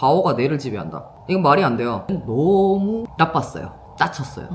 가오가 내를 지배한다. 이건 말이 안 돼요. 너무 나빴어요. 짜쳤어요.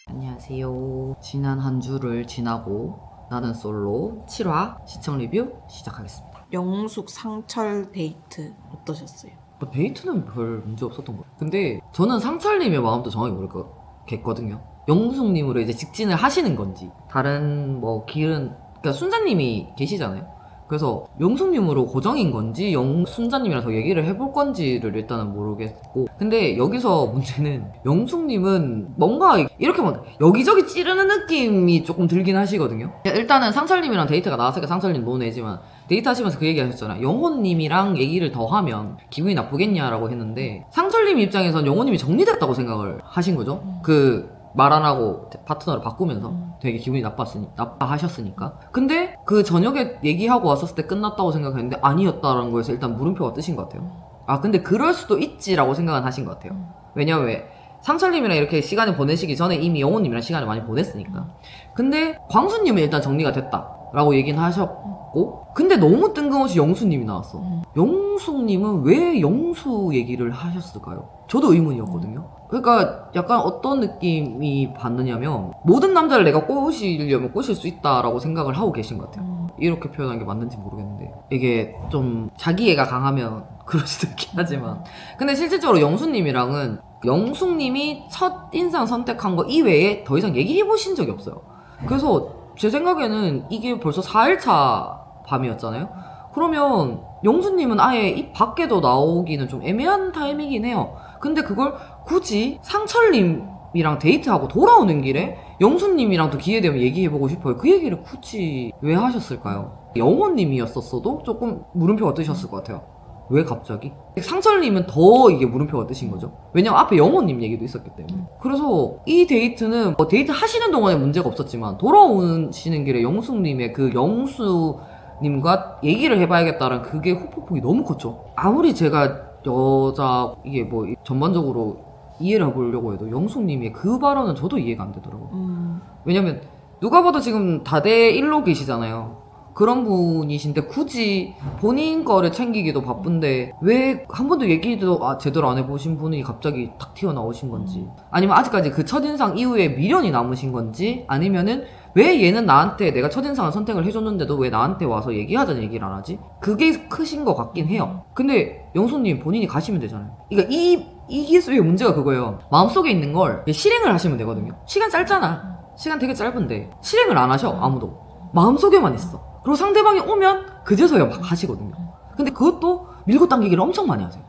안녕하세요. 지난 한 주를 지나고 나는 솔로 7화 시청 리뷰 시작하겠습니다. 영숙 상철 데이트 어떠셨어요? 뭐 데이트는 별 문제 없었던 것 같아요. 근데 저는 상철님의 마음도 정확히 모르겠거든요. 영숙님으로 이제 직진을 하시는 건지 다른 뭐 길은 그러니까 순자님이 계시잖아요. 그래서 영숙님으로 고정인 건지 순자님이랑 더 얘기를 해볼 건지를 일단은 모르겠고, 근데 여기서 문제는 영숙님은 뭔가 이렇게 막 여기저기 찌르는 느낌이 조금 들긴 하시거든요. 일단은 상철님이랑 데이트가 나왔으니까 상철님 모내지만 데이트 하시면서 그 얘기 하셨잖아요. 영호님이랑 얘기를 더 하면 기분이 나쁘겠냐라고 했는데, 상철님 입장에선 영호님이 정리됐다고 생각을 하신 거죠. 그 말 안 하고 파트너를 바꾸면서 되게 기분이 나빠하셨으니까. 근데 그 저녁에 얘기하고 왔었을 때 끝났다고 생각했는데 아니었다라는 거에서 일단 물음표가 뜨신 것 같아요. 아 근데 그럴 수도 있지라고 생각은 하신 것 같아요. 왜냐면 왜 상철님이랑 이렇게 시간을 보내시기 전에 이미 영호님이랑 시간을 많이 보냈으니까. 근데 광수님은 일단 정리가 됐다라고 얘기는 하셨고, 근데 너무 뜬금없이 영수님이 나왔어. 영숙님은 왜 영수 얘기를 하셨을까요? 저도 의문이었거든요. 그러니까 약간 어떤 느낌이 받느냐면 모든 남자를 내가 꼬시려면 꼬실 수 있다라고 생각을 하고 계신 것 같아요. 이렇게 표현한 게 맞는지 모르겠는데, 이게 좀 자기애가 강하면 그럴 수도 있긴 하지만, 근데 실질적으로 영수님이랑은 영숙님이 첫인상 선택한 거 이외에 더 이상 얘기해보신 적이 없어요. 그래서 제 생각에는 이게 벌써 4일차 밤이었잖아요. 그러면 영수님은 아예 입 밖에도 나오기는 좀 애매한 타이밍이긴 해요. 근데 그걸 굳이 상철님이랑 데이트하고 돌아오는 길에 영수님이랑도 기회되면 얘기해보고 싶어요. 그 얘기를 굳이 왜 하셨을까요? 영호님이었었어도 조금 물음표가 뜨셨을 것 같아요. 왜 갑자기? 상철님은 더 이게 물음표가 뜨신 거죠. 왜냐면 앞에 영호님 얘기도 있었기 때문에. 그래서 이 데이트는 뭐 데이트 하시는 동안에 문제가 없었지만 돌아오시는 길에 영숙님의 그 영수님과 얘기를 해봐야겠다는 그게 후폭풍이 너무 컸죠. 아무리 제가 여자 이게 뭐 전반적으로 이해를 해보려고 해도 영숙님의 그 발언은 저도 이해가 안 되더라고요. 왜냐면 누가 봐도 지금 다대 1로 계시잖아요. 그런 분이신데 굳이 본인 거를 챙기기도 바쁜데 왜 한 번도 얘기도 제대로 안 해보신 분이 갑자기 탁 튀어나오신 건지, 아니면 아직까지 그 첫인상 이후에 미련이 남으신 건지, 아니면은 왜 얘는 나한테 내가 첫인상을 선택을 해줬는데도 왜 나한테 와서 얘기하자는 얘기를 안 하지? 그게 크신 것 같긴 해요. 근데 영수님 본인이 가시면 되잖아요. 그러니까 이 기수의 문제가 그거예요. 마음속에 있는 걸 실행을 하시면 되거든요. 시간 짧잖아. 시간 되게 짧은데 실행을 안 하셔. 아무도. 마음속에만 있어. 그리고 상대방이 오면 그제서야 막 하시거든요. 근데 그것도 밀고 당기기를 엄청 많이 하세요.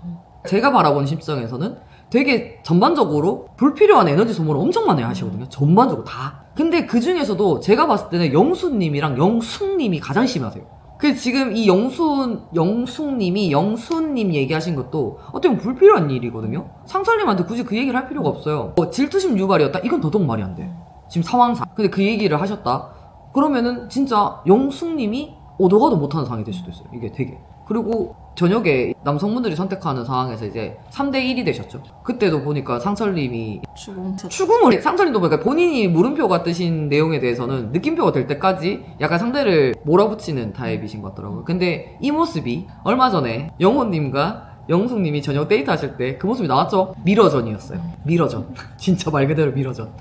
제가 바라보는 심정에서는 되게 전반적으로 불필요한 에너지 소모를 엄청 많이 하시거든요. 전반적으로 다. 근데 그 중에서도 제가 봤을 때는 영수님이랑 영숙님이 가장 심하세요. 그 지금 이 영숙님이 영수님 얘기하신 것도 어떻게 보면 불필요한 일이거든요. 상철님한테 굳이 그 얘기를 할 필요가 없어요. 질투심 유발이었다? 이건 더더욱 말이 안 돼. 지금 상황상. 근데 그 얘기를 하셨다? 그러면은 진짜 영숙님이 오도 가도 못하는 상황이 될 수도 있어요. 이게 되게. 그리고 저녁에 남성분들이 선택하는 상황에서 이제 3대1이 되셨죠. 그때도 보니까 상철님이 추궁을 상철님도 보니까 본인이 물음표가 뜨신 내용에 대해서는 느낌표가 될 때까지 약간 상대를 몰아붙이는 타입이신 것 같더라고요. 근데 이 모습이 얼마 전에 영호님과 영숙님이 저녁 데이트 하실 때 그 모습이 나왔죠. 미러전이었어요. 미러전. 진짜 말 그대로 미러전.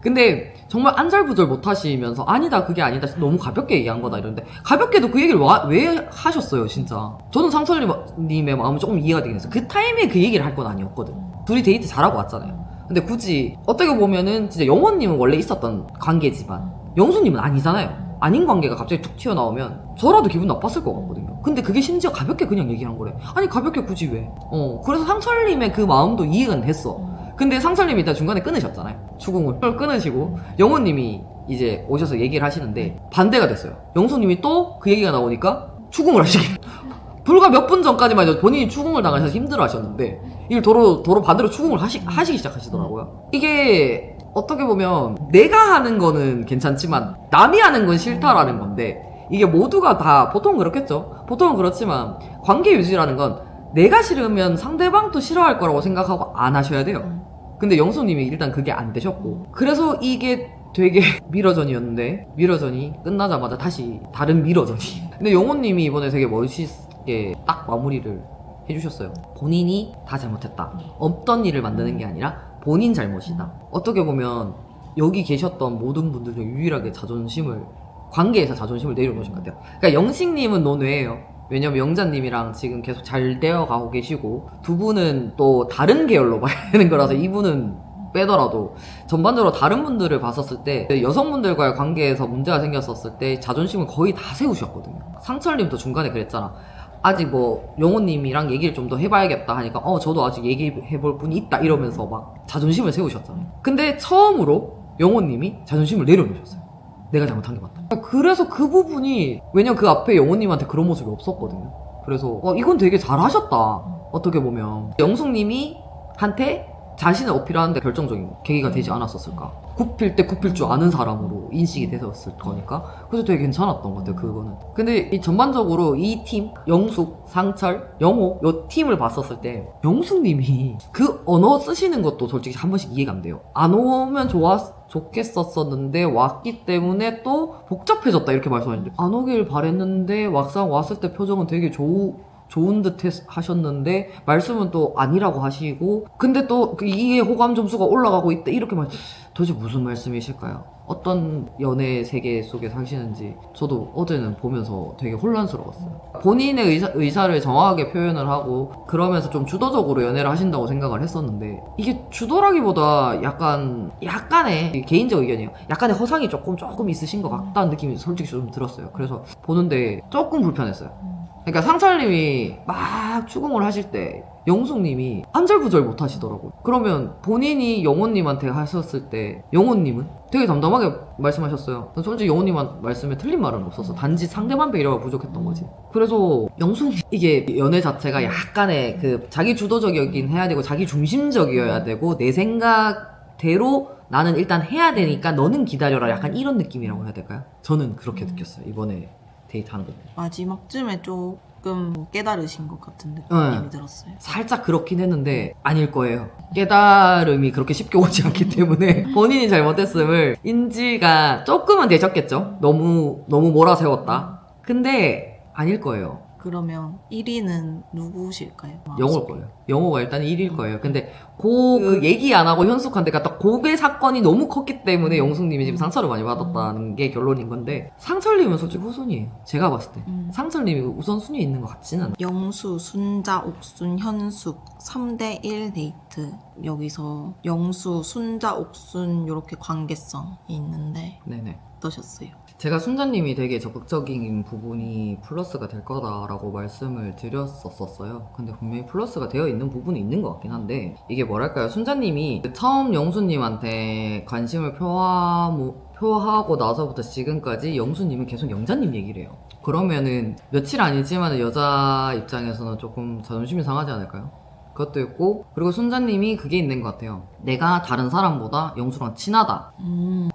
근데 정말 안절부절 못하시면서 아니다 그게 아니다 너무 가볍게 얘기한 거다 이러는데, 가볍게도 그 얘기를 왜 하셨어요 진짜. 저는 상철님의 마음은 조금 이해가 되긴 했어요. 그 타이밍에 그 얘기를 할 건 아니었거든. 둘이 데이트 잘하고 왔잖아요. 근데 굳이 어떻게 보면은 진짜 영호님은 원래 있었던 관계지만 영수님은 아니잖아요. 아닌 관계가 갑자기 툭 튀어나오면 저라도 기분 나빴을 것 같거든요. 근데 그게 심지어 가볍게 그냥 얘기한 거래. 아니 가볍게 굳이 왜? 그래서 상철님의 그 마음도 이해는 됐어. 근데 상철님이 일단 중간에 끊으셨잖아요. 추궁을 끊으시고 영호님이 이제 오셔서 얘기를 하시는데 반대가 됐어요. 영수님이 또 그 얘기가 나오니까 추궁을 하시게. 불과 몇 분 전까지만 해도 본인이 추궁을 당하셔서 힘들어 하셨는데 이걸 도로 반대로 추궁을 하시기 시작하시더라고요. 이게 어떻게 보면 내가 하는 거는 괜찮지만 남이 하는 건 싫다라는 건데, 이게 모두가 다 보통은 그렇겠죠. 보통은 그렇지만 관계 유지라는 건 내가 싫으면 상대방도 싫어할 거라고 생각하고 안 하셔야 돼요. 근데 영수님이 일단 그게 안 되셨고, 그래서 이게 되게 미러전이었는데 미러전이 끝나자마자 다시 다른 미러전이. 근데 영호님이 이번에 되게 멋있게 딱 마무리를 해주셨어요. 본인이 다 잘못했다. 없던 일을 만드는 게 아니라 본인 잘못이다. 어떻게 보면 여기 계셨던 모든 분들 중 유일하게 관계에서 자존심을 내려놓으신 것 같아요. 그러니까 영식님은 논외예요. 왜냐면 영자님이랑 지금 계속 잘 되어가고 계시고 두 분은 또 다른 계열로 봐야 되는 거라서 이분은 빼더라도 전반적으로 다른 분들을 봤었을 때 여성분들과의 관계에서 문제가 생겼었을 때 자존심을 거의 다 세우셨거든요. 상철님도 중간에 그랬잖아. 아직 뭐 영호님이랑 얘기를 좀 더 해봐야겠다 하니까 저도 아직 얘기해볼 분이 있다 이러면서 막 자존심을 세우셨잖아요. 근데 처음으로 영호님이 자존심을 내려놓으셨어요. 내가 잘못한 게 맞다. 그래서 그 부분이 왜냐면 그 앞에 영호님한테 그런 모습이 없었거든요. 그래서 이건 되게 잘하셨다. 어떻게 보면 영숙님이 한테 자신을 어필하는데 결정적인 계기가 되지 않았었을까. 굽힐 때 굽힐 줄 아는 사람으로 인식이 되었을 거니까. 그래서 되게 괜찮았던 것 같아요, 그거는. 근데 이 전반적으로 이 팀, 영숙, 상철, 영호, 요 팀을 봤었을 때 영숙님이 그 언어 쓰시는 것도 솔직히 한 번씩 이해가 안 돼요. 안 오면 좋겠었는데 왔기 때문에 또 복잡해졌다 이렇게 말씀하시는데 안 오길 바랬는데 막상 왔을 때 표정은 되게 좋은 듯 하셨는데 말씀은 또 아니라고 하시고 근데 또 이게 호감 점수가 올라가고 있다 이렇게 도대체 무슨 말씀이실까요? 어떤 연애 세계 속에 사시는지 저도 어제는 보면서 되게 혼란스러웠어요. 본인의 의사를 정확하게 표현을 하고 그러면서 좀 주도적으로 연애를 하신다고 생각을 했었는데 이게 주도라기보다 약간의 개인적 의견이에요. 약간의 허상이 조금 있으신 것 같다는 느낌이 솔직히 좀 들었어요. 그래서 보는데 조금 불편했어요. 그러니까 상철님이 막 추궁을 하실 때 영숙님이 안절부절 못 하시더라고요. 그러면 본인이 영호님한테 하셨을 때 영호님은 되게 담담하게 말씀하셨어요. 솔직히 영호님 말씀에 틀린 말은 없었어. 단지 상대방 배려가 부족했던 거지. 그래서 영숙님 이게 연애 자체가 약간의 그 자기 주도적이긴 해야 되고 자기 중심적이어야 되고 내 생각대로 나는 일단 해야 되니까 너는 기다려라 약간 이런 느낌이라고 해야 될까요? 저는 그렇게 느꼈어요. 이번에 데이트하는 거. 마지막쯤에 조금 깨달으신 것 같은 느낌이 들었어요. 살짝 그렇긴 했는데 아닐 거예요. 깨달음이 그렇게 쉽게 오지 않기 때문에 본인이 잘못했음을 인지가 조금은 되셨겠죠. 너무 몰아세웠다. 근데 아닐 거예요. 그러면 1위는 누구실까요? 영호일 거예요. 영호가 일단 1위일 거예요. 근데 그 얘기 안 하고 현숙한테 갔다 고개 사건이 너무 컸기 때문에 영숙님이 지금 상처를 많이 받았다는 게 결론인 건데 상철님은 솔직히 후순위에요. 제가 봤을 때 상철님이 우선순위에 있는 것 같지는 않아요. 영수, 순자, 옥순, 현숙 3대1 데이트. 여기서 영수, 순자, 옥순 이렇게 관계성이 있는데 네네. 어떠셨어요? 제가 순자님이 되게 적극적인 부분이 플러스가 될 거다라고 말씀을 드렸었어요. 근데 분명히 플러스가 되어 있는 부분이 있는 것 같긴 한데 이게 뭐랄까요. 순자님이 처음 영수님한테 관심을 표하고 나서부터 지금까지 영수님은 계속 영자님 얘기를 해요. 그러면은 며칠 아니지만 여자 입장에서는 조금 자존심이 상하지 않을까요? 그것도 있고 그리고 순자님이 그게 있는 것 같아요. 내가 다른 사람보다 영수랑 친하다.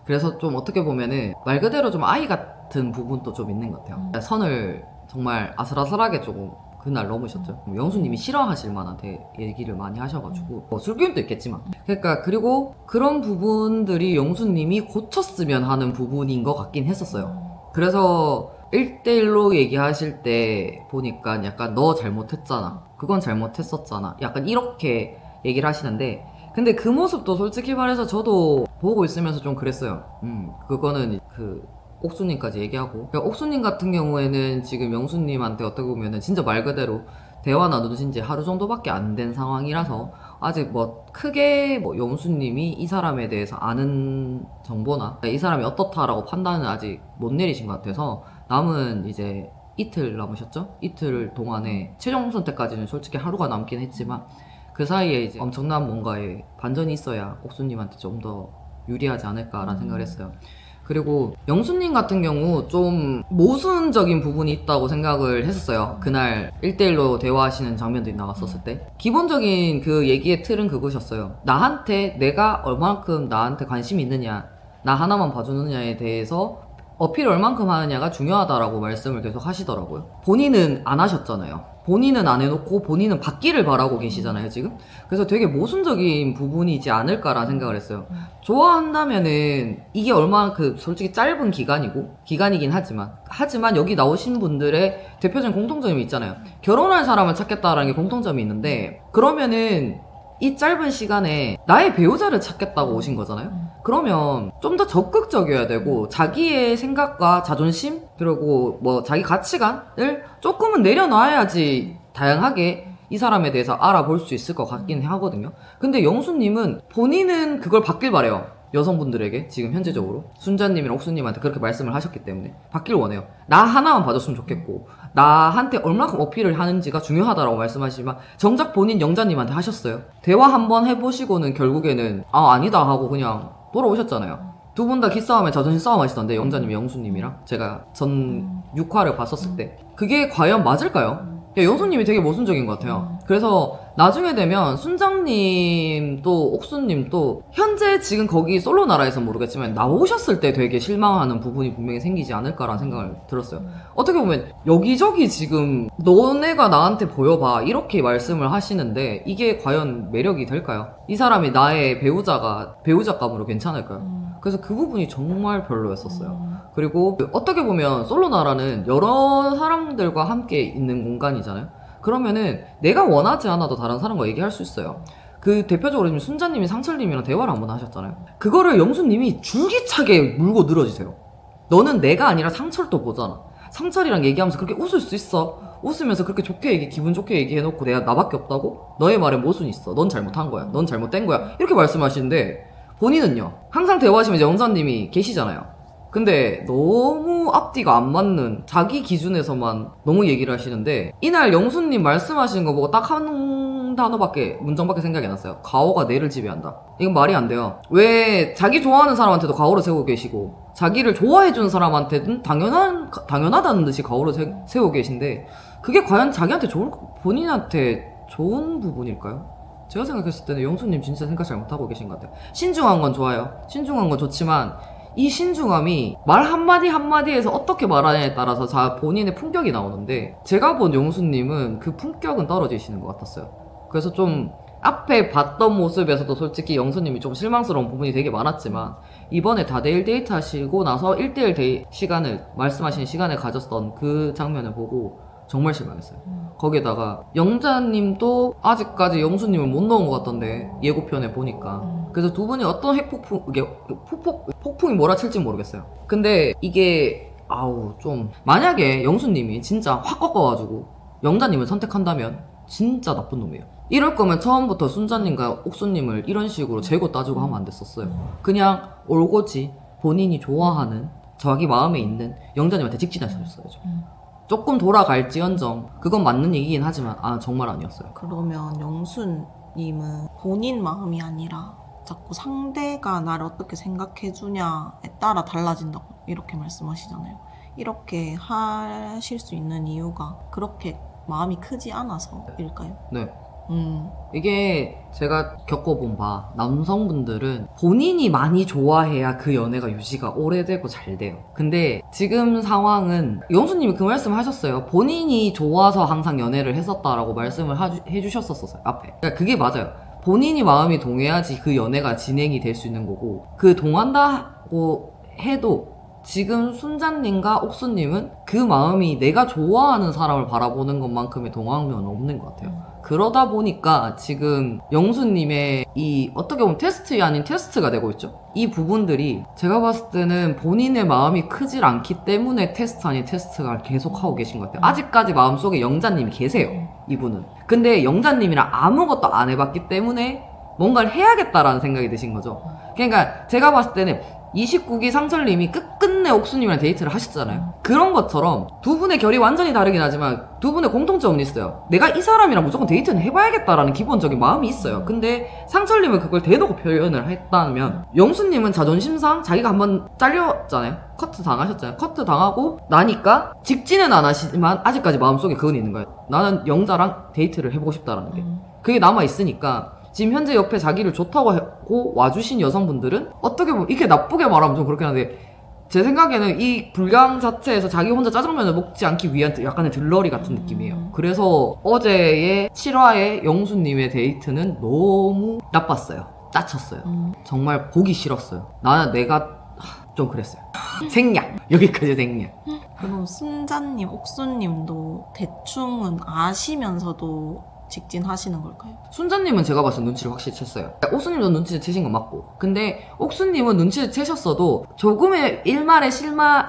그래서 좀 어떻게 보면은 말 그대로 좀 아이 같은 부분도 좀 있는 것 같아요. 선을 정말 아슬아슬하게 조금 그날 넘으셨죠. 영수님이 싫어하실 만한 얘기를 많이 하셔가지고 뭐 술기운도 있겠지만 그러니까 그리고 그런 부분들이 영수님이 고쳤으면 하는 부분인 것 같긴 했었어요. 그래서 1대1로 얘기하실 때 보니까 약간 너 잘못했잖아. 그건 잘못했었잖아. 약간 이렇게 얘기를 하시는데 근데 그 모습도 솔직히 말해서 저도 보고 있으면서 좀 그랬어요. 그거는 그 옥수님까지 얘기하고 그러니까 옥수님 같은 경우에는 지금 영수님한테 어떻게 보면은 진짜 말 그대로 대화 나누신 지 하루 정도밖에 안 된 상황이라서 아직 뭐 크게 뭐 영수님이 이 사람에 대해서 아는 정보나 이 사람이 어떻다라고 판단은 아직 못 내리신 것 같아서 남은 이제 이틀 남으셨죠? 이틀 동안에 최종 선택까지는 솔직히 하루가 남긴 했지만 그 사이에 이제 엄청난 뭔가의 반전이 있어야 옥수님한테 좀 더 유리하지 않을까라는 생각을 했어요. 그리고 영수님 같은 경우 좀 모순적인 부분이 있다고 생각을 했었어요. 그날 1대1로 대화하시는 장면들이 나왔었을 때 기본적인 그 얘기의 틀은 그것이었어요. 내가 얼만큼 나한테 관심이 있느냐, 나 하나만 봐주느냐에 대해서 어필을 얼만큼 하느냐가 중요하다라고 말씀을 계속 하시더라고요. 본인은 안 하셨잖아요. 본인은 안 해놓고 본인은 받기를 바라고 계시잖아요, 지금. 그래서 되게 모순적인 부분이지 않을까라는 생각을 했어요. 좋아한다면은 이게 얼마나 솔직히 짧은 기간이긴 하지만 여기 나오신 분들의 대표적인 공통점이 있잖아요. 결혼할 사람을 찾겠다라는 게 공통점이 있는데, 그러면은 이 짧은 시간에 나의 배우자를 찾겠다고 오신 거잖아요. 그러면 좀 더 적극적이어야 되고, 자기의 생각과 자존심, 그리고 뭐 자기 가치관을 조금은 내려놔야지 다양하게 이 사람에 대해서 알아볼 수 있을 것 같긴 하거든요. 근데 영수님은 본인은 그걸 받길 바래요. 여성분들에게 지금 현재적으로 순자님이랑 옥수님한테 그렇게 말씀을 하셨기 때문에 받길 원해요. 나 하나만 봐줬으면 좋겠고, 나한테 얼마큼 어필을 하는지가 중요하다라고 말씀하시지만 정작 본인 영자님한테 하셨어요. 대화 한번 해보시고는 결국에는 아니다 하고 그냥 돌아오셨잖아요. 두 분 다 기싸움에 자존심 싸움 하시던데, 영자님, 영수님이랑 제가 전 6화를 봤었을 때 그게 과연 맞을까요? 영수님이 되게 모순적인 것 같아요. 그래서 나중에 되면 순장님도 옥수님도 현재 지금 거기 솔로 나라에서 모르겠지만 나오셨을 때 되게 실망하는 부분이 분명히 생기지 않을까라는 생각을 들었어요. 어떻게 보면 여기저기 지금 너네가 나한테 보여봐 이렇게 말씀을 하시는데 이게 과연 매력이 될까요? 이 사람이 나의 배우자감으로 괜찮을까요? 그래서 그 부분이 정말 별로였었어요. 그리고 어떻게 보면 솔로 나라는 여러 사람들과 함께 있는 공간이잖아요. 그러면은 내가 원하지 않아도 다른 사람과 얘기할 수 있어요. 그 대표적으로 지금 순자님이 상철님이랑 대화를 한번 하셨잖아요. 그거를 영수님이 줄기차게 물고 늘어지세요. 너는 내가 아니라 상철도 보잖아. 상철이랑 얘기하면서 그렇게 웃을 수 있어. 웃으면서 그렇게 기분 좋게 얘기해놓고 내가 나밖에 없다고? 너의 말에 모순이 있어. 넌 잘못한 거야. 넌 잘못된 거야. 이렇게 말씀하시는데 본인은요, 항상 대화하시면 이제 영자님이 계시잖아요. 근데 너무 앞뒤가 안 맞는 자기 기준에서만 너무 얘기를 하시는데, 이날 영수님 말씀하시는 거 보고 딱 한 문장밖에 생각이 안 났어요. 과오가 뇌를 지배한다. 이건 말이 안 돼요. 왜 자기 좋아하는 사람한테도 과오를 세우고 계시고 자기를 좋아해주는 사람한테는 당연하다는 듯이 과오를 세우고 계신데, 그게 과연 자기한테 본인한테 좋은 부분일까요? 제가 생각했을 때는 영수님 진짜 생각 잘못하고 계신 것 같아요. 신중한 건 좋아요. 신중한 건 좋지만 이 신중함이 말 한마디에서 어떻게 말하냐에 따라서 본인의 품격이 나오는데, 제가 본 영수님은 그 품격은 떨어지시는 것 같았어요. 그래서 좀 앞에 봤던 모습에서도 솔직히 영수님이 좀 실망스러운 부분이 되게 많았지만, 이번에 다대일 데이트 하시고 나서 1대1 말씀하신 시간을 가졌던 그 장면을 보고 정말 실망했어요. 거기에다가 영자님도 아직까지 영수님을 못 넣은 것 같던데, 예고편에 보니까. 그래서 두 분이 어떤 폭풍이 몰아칠지 모르겠어요. 근데 이게 만약에 영수님이 진짜 확 꺾어가지고 영자님을 선택한다면 진짜 나쁜 놈이에요. 이럴 거면 처음부터 순자님과 옥수님을 이런 식으로 재고 따지고 하면 안 됐었어요. 그냥 올고지 본인이 좋아하는 자기 마음에 있는 영자님한테 직진하셨어야죠. 조금 돌아갈지언정 그건 맞는 얘기긴 하지만 정말 아니었어요. 그러면 영수님은 본인 마음이 아니라 자꾸 상대가 나를 어떻게 생각해주냐에 따라 달라진다고 이렇게 말씀하시잖아요. 이렇게 하실 수 있는 이유가 그렇게 마음이 크지 않아서일까요? 네. 이게 제가 겪어본 바, 남성분들은 본인이 많이 좋아해야 그 연애가 유지가 오래되고 잘 돼요. 근데 지금 상황은 영수님이 그 말씀 하셨어요. 본인이 좋아서 항상 연애를 했었다라고 말씀을 해주셨었어요, 앞에. 그러니까 그게 맞아요. 본인이 마음이 동해야지 그 연애가 진행이 될 수 있는 거고, 그 동한다고 해도 지금 순자님과 옥수님은 그 마음이 내가 좋아하는 사람을 바라보는 것만큼의 동화는 없는 것 같아요. 그러다 보니까 지금 영수님의 이 어떻게 보면 테스트 아닌 테스트가 되고 있죠. 이 부분들이 제가 봤을 때는 본인의 마음이 크질 않기 때문에 테스트 아닌 테스트가 계속 하고 계신 것 같아요. 아직까지 마음속에 영자님이 계세요, 이분은. 근데 영자님이랑 아무것도 안 해봤기 때문에 뭔가를 해야겠다라는 생각이 드신 거죠. 그러니까 제가 봤을 때는 29기 상철님이 끝끝내 옥수님이랑 데이트를 하셨잖아요. 그런 것처럼 두 분의 결이 완전히 다르긴 하지만 두 분의 공통점은 있어요. 내가 이 사람이랑 무조건 데이트는 해봐야겠다라는 기본적인 마음이 있어요. 근데 상철님은 그걸 대놓고 표현을 했다면, 영수님은 자존심상 자기가 한번 잘렸잖아요. 커트 당하셨잖아요. 커트 당하고 나니까 직진은 안 하시지만 아직까지 마음속에 그건 있는 거예요. 나는 영자랑 데이트를 해보고 싶다라는 게. 그게 남아있으니까 지금 현재 옆에 자기를 좋다고 하고 와주신 여성분들은 어떻게 보면 이렇게 나쁘게 말하면 좀 그렇긴 한데 제 생각에는 이 분량 자체에서 자기 혼자 짜장면을 먹지 않기 위한 약간의 들러리 같은 느낌이에요. 그래서 어제의 7화의 영수님의 데이트는 너무 나빴어요. 짜쳤어요. 정말 보기 싫었어요. 내가 좀 그랬어요. 생략. 여기까지 생략. 그럼 순자님, 옥수님도 대충은 아시면서도 직진하시는 걸까요? 순자님은 제가 봤을 때 눈치를 확실히 챘어요. 옥수님도 눈치를 채신 건 맞고. 근데 옥수님은 눈치를 채셨어도 조금의 일말의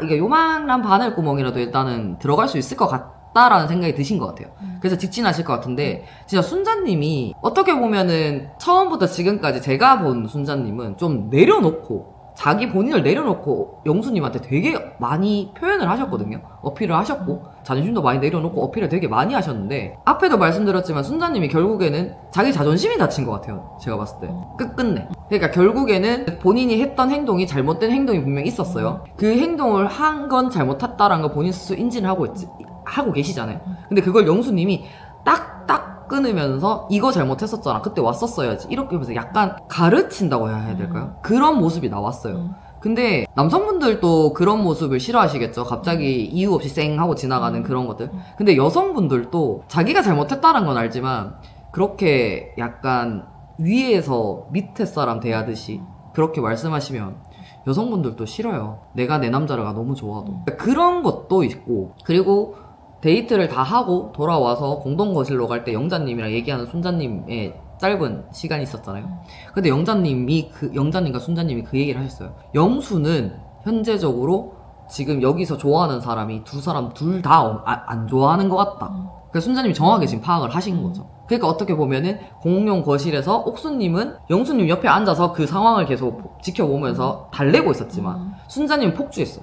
이게 요만한 바늘구멍이라도 일단은 들어갈 수 있을 것 같다라는 생각이 드신 것 같아요. 그래서 직진하실 것 같은데 진짜 순자님이 어떻게 보면은 처음부터 지금까지 제가 본 순자님은 좀 내려놓고 자기 본인을 내려놓고 영수님한테 되게 많이 표현을 하셨거든요. 어필을 하셨고 자존심도 많이 내려놓고 어필을 되게 많이 하셨는데 앞에도 말씀드렸지만 순자님이 결국에는 자기 자존심이 다친 것 같아요. 제가 봤을 때 끝끝내. 그러니까 결국에는 본인이 했던 행동이 잘못된 행동이 분명히 있었어요. 그 행동을 한 건 잘못했다라는 걸 본인 스스로 인지를 하고 계시잖아요. 근데 그걸 영수님이 딱딱 끊으면서 이거 잘못했었잖아. 그때 왔었어야지. 이렇게 하면서 약간 가르친다고 해야 될까요? 그런 모습이 나왔어요. 근데 남성분들도 그런 모습을 싫어하시겠죠. 갑자기 이유 없이 쌩 하고 지나가는 그런 것들. 근데 여성분들도 자기가 잘못했다는 건 알지만 그렇게 약간 위에서 밑에 사람 대하듯이 그렇게 말씀하시면 여성분들도 싫어요. 내가 내 남자가 너무 좋아도. 그런 것도 있고, 그리고 데이트를 다 하고 돌아와서 공동 거실로 갈 때 영자님이랑 얘기하는 순자님의 짧은 시간이 있었잖아요. 근데 영자님과 순자님이 그 얘기를 하셨어요. 영수는 현재적으로 지금 여기서 좋아하는 사람이 두 사람 둘 다 안 좋아하는 것 같다. 그래서 순자님이 정확하게 지금 파악을 하신 거죠. 그러니까 어떻게 보면은 공용 거실에서 옥수님은 영수님 옆에 앉아서 그 상황을 계속 지켜보면서 달래고 있었지만 순자님은 폭주했어.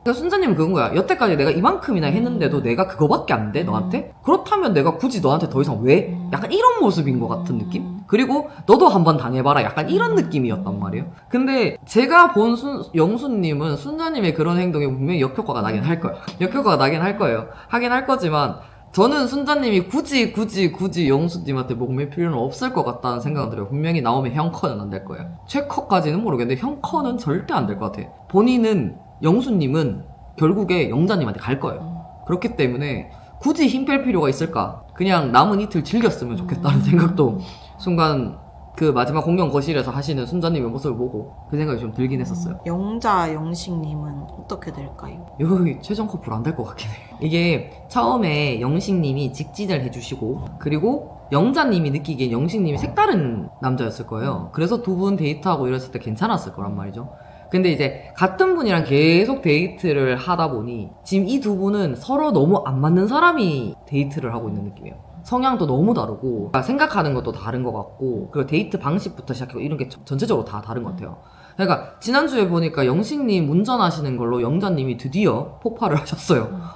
그러니까 순자님은 그건 거야. 여태까지 내가 이만큼이나 했는데도 내가 그거밖에 안 돼? 너한테? 그렇다면 내가 굳이 너한테 더 이상 왜? 약간 이런 모습인 것 같은 느낌? 그리고 너도 한번 당해봐라. 약간 이런 느낌이었단 말이에요. 근데 제가 본 영수님은 순자님의 그런 행동에 분명히 역효과가 나긴 할 거예요. 역효과가 나긴 할 거예요. 하긴 할 거지만 저는 순자님이 굳이 영수님한테 목맬 필요는 없을 것 같다는 생각은 들어요. 분명히 나오면 형커는 안 될 거예요. 최커까지는 모르겠는데 형커는 절대 안 될 것 같아요. 본인은 영수님은 결국에 영자님한테 갈 거예요. 그렇기 때문에 굳이 힘 뺄 필요가 있을까? 그냥 남은 이틀 즐겼으면 좋겠다는 생각도 순간 그 마지막 공연 거실에서 하시는 순자님의 모습을 보고 그 생각이 좀 들긴 했었어요. 영자 영식님은 어떻게 될까요? 여기 최종 커플 안 될 것 같긴 해요. 이게 처음에 영식님이 직진을 해주시고 그리고 영자님이 느끼기엔 영식님이 색다른 남자였을 거예요. 그래서 두 분 데이트하고 이랬을 때 괜찮았을 거란 말이죠. 근데 이제 같은 분이랑 계속 데이트를 하다 보니 지금 이 두 분은 서로 너무 안 맞는 사람이 데이트를 하고 있는 느낌이에요. 성향도 너무 다르고 생각하는 것도 다른 것 같고 그리고 데이트 방식부터 시작해서 이런 게 전체적으로 다 다른 것 같아요. 그러니까 지난주에 보니까 영식님 운전하시는 걸로 영자님이 드디어 폭발을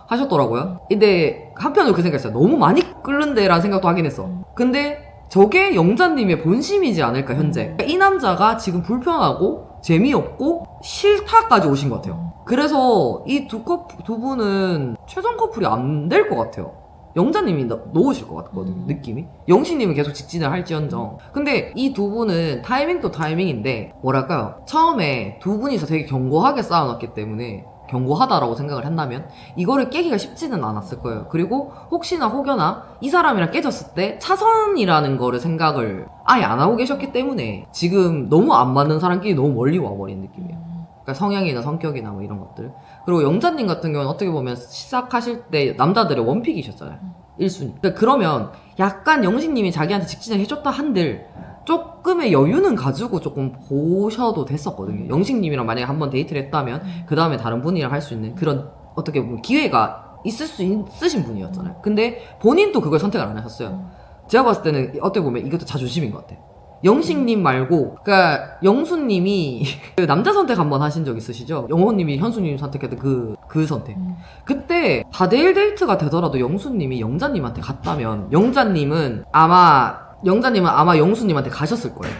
하셨더라고요. 근데 한편으로 그 생각했어요. 너무 많이 끓는데 라는 생각도 하긴 했어. 근데 저게 영자님의 본심이지 않을까 현재. 그러니까 이 남자가 지금 불편하고 재미없고 싫다까지 오신 것 같아요. 그래서 이 두 분은 최종 커플이 안 될 것 같아요. 영자님이 놓으실 것 같거든요, 느낌이. 영식님은 계속 직진을 할지언정. 근데 이 두 분은 타이밍도 타이밍인데, 뭐랄까요. 처음에 두 분이서 되게 견고하게 쌓아놨기 때문에, 견고하다라고 생각을 한다면, 이거를 깨기가 쉽지는 않았을 거예요. 그리고 혹시나 혹여나 이 사람이랑 깨졌을 때 차선이라는 거를 생각을 아예 안 하고 계셨기 때문에, 지금 너무 안 맞는 사람끼리 너무 멀리 와버린 느낌이에요. 그러니까 성향이나 성격이나 뭐 이런 것들. 그리고 영자님 같은 경우는 어떻게 보면 시작하실 때 남자들의 원픽이셨잖아요. 1순위. 그러니까 그러면 약간 영식님이 자기한테 직진을 해줬다 한들 조금의 여유는 가지고 조금 보셔도 됐었거든요. 영식님이랑 만약에 한번 데이트를 했다면 그 다음에 다른 분이랑 할 수 있는 그런 어떻게 보면 기회가 있으신 분이었잖아요. 근데 본인도 그걸 선택을 안 하셨어요. 제가 봤을 때는 어떻게 보면 이것도 자존심인 것 같아요. 영식님 말고, 그니까, 영수님이, 그 남자 선택 한번 하신 적 있으시죠? 영호님이 현수님 선택했던 그 선택. 그때, 4대1 데이트가 되더라도 영수님이 영자님한테 갔다면, 영자님은 아마 영수님한테 가셨을 거예요.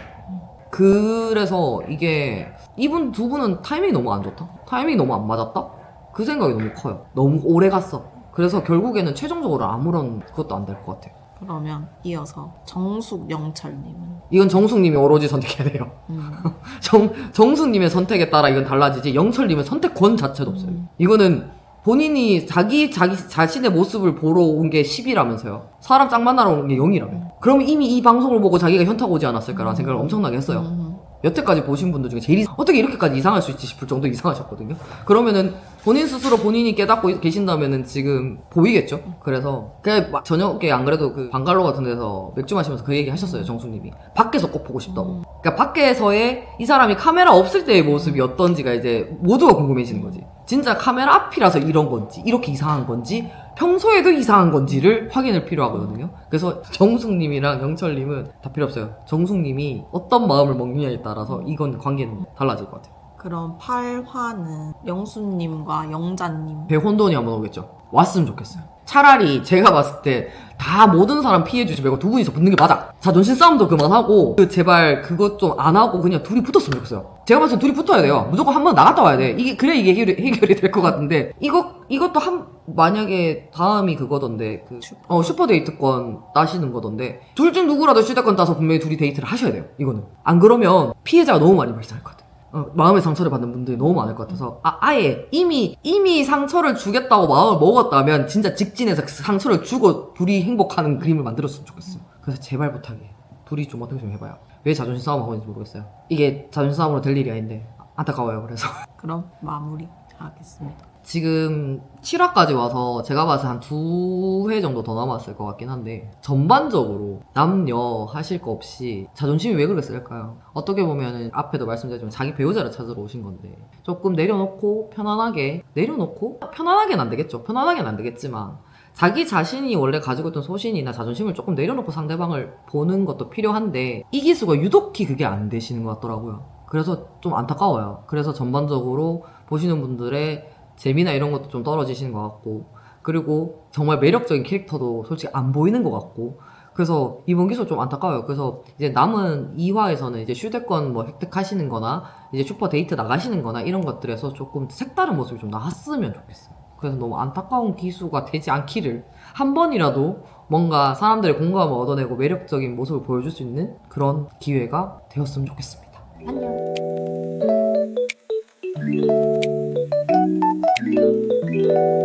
그래서 이게, 이분 두 분은 타이밍이 너무 안 좋다? 타이밍이 너무 안 맞았다? 그 생각이 너무 커요. 너무 오래 갔어. 그래서 결국에는 최종적으로 아무런 그것도 안 될 것 같아요. 그러면 이어서 정숙 영철님은 이건 정숙님이 오로지 선택해야 돼요. 정숙님의 선택에 따라 이건 달라지지 영철님의 선택권 자체도 없어요. 이거는 본인이 자기 자신의 모습을 보러 온 게 10이라면서요. 사람 짝 만나러 온 게 0이라며. 그럼 이미 이 방송을 보고 자기가 현타가 오지 않았을까라는 생각을 엄청나게 했어요. 여태까지 보신 분들 중에 제일 어떻게 이렇게까지 이상할 수 있지 싶을 정도 이상하셨거든요. 그러면은 본인 스스로 본인이 깨닫고 계신다면은 지금 보이겠죠? 그래서 저녁에 안 그래도 그 방갈로 같은 데서 맥주 마시면서 그 얘기 하셨어요, 정숙님이. 밖에서 꼭 보고 싶다고. 그러니까 밖에서의 이 사람이 카메라 없을 때의 모습이 어떤지가 이제 모두가 궁금해지는 거지. 진짜 카메라 앞이라서 이런 건지, 이렇게 이상한 건지, 평소에도 이상한 건지를 확인을 필요하거든요. 그래서 정숙님이랑 영철님은 다 필요 없어요. 정숙님이 어떤 마음을 먹느냐에 따라서 이건 관계는 달라질 것 같아요. 그럼 8화는 영수님과 영자님. 배혼돈이 한번 오겠죠. 왔으면 좋겠어요. 차라리 제가 봤을 때 다 모든 사람 피해주지 말고 두 분이서 붙는 게 맞아. 자존심 싸움도 그만하고 제발 그것 좀 안 하고 그냥 둘이 붙었으면 좋겠어요. 제가 봤을 때 둘이 붙어야 돼요. 무조건 한 번 나갔다 와야 돼. 그래 이게 해결이 될 것 같은데 이것도 만약에 다음이 그거던데 슈퍼데이트권 따시는 거던데 둘 중 누구라도 휴대권 따서 분명히 둘이 데이트를 하셔야 돼요. 이거는 안 그러면 피해자가 너무 많이 발생할 것 같아요. 마음의 상처를 받는 분들이 너무 많을 것 같아서 아예 이미 상처를 주겠다고 마음을 먹었다면 진짜 직진해서 그 상처를 주고 둘이 행복하는 그림을 만들었으면 좋겠어요. 그래서 제발 부탁해. 둘이 좀 어떻게 좀 해봐요. 왜 자존심 싸움 하고 있는지 모르겠어요. 이게 자존심 싸움으로 될 일이 아닌데 안타까워요. 그래서 그럼 마무리 하겠습니다. 지금 7화까지 와서 제가 봐서 한 2회 정도 더 남았을 것 같긴 한데 전반적으로 남녀 하실 거 없이 자존심이 왜 그랬을까요? 어떻게 보면은 앞에도 말씀드렸지만 자기 배우자를 찾으러 오신 건데 조금 내려놓고 편안하게는 안 되겠죠. 편안하게는 안 되겠지만 자기 자신이 원래 가지고 있던 소신이나 자존심을 조금 내려놓고 상대방을 보는 것도 필요한데 이기수가 유독히 그게 안 되시는 것 같더라고요. 그래서 좀 안타까워요. 그래서 전반적으로 보시는 분들의 재미나 이런 것도 좀 떨어지시는 것 같고 그리고 정말 매력적인 캐릭터도 솔직히 안 보이는 것 같고 그래서 이번 기수 좀 안타까워요. 그래서 이제 남은 2화에서는 이제 휴대권 뭐 획득하시는 거나 이제 슈퍼 데이트 나가시는 거나 이런 것들에서 조금 색다른 모습이 좀 나왔으면 좋겠어요. 그래서 너무 안타까운 기수가 되지 않기를 한 번이라도 뭔가 사람들의 공감을 얻어내고 매력적인 모습을 보여줄 수 있는 그런 기회가 되었으면 좋겠습니다. 안녕.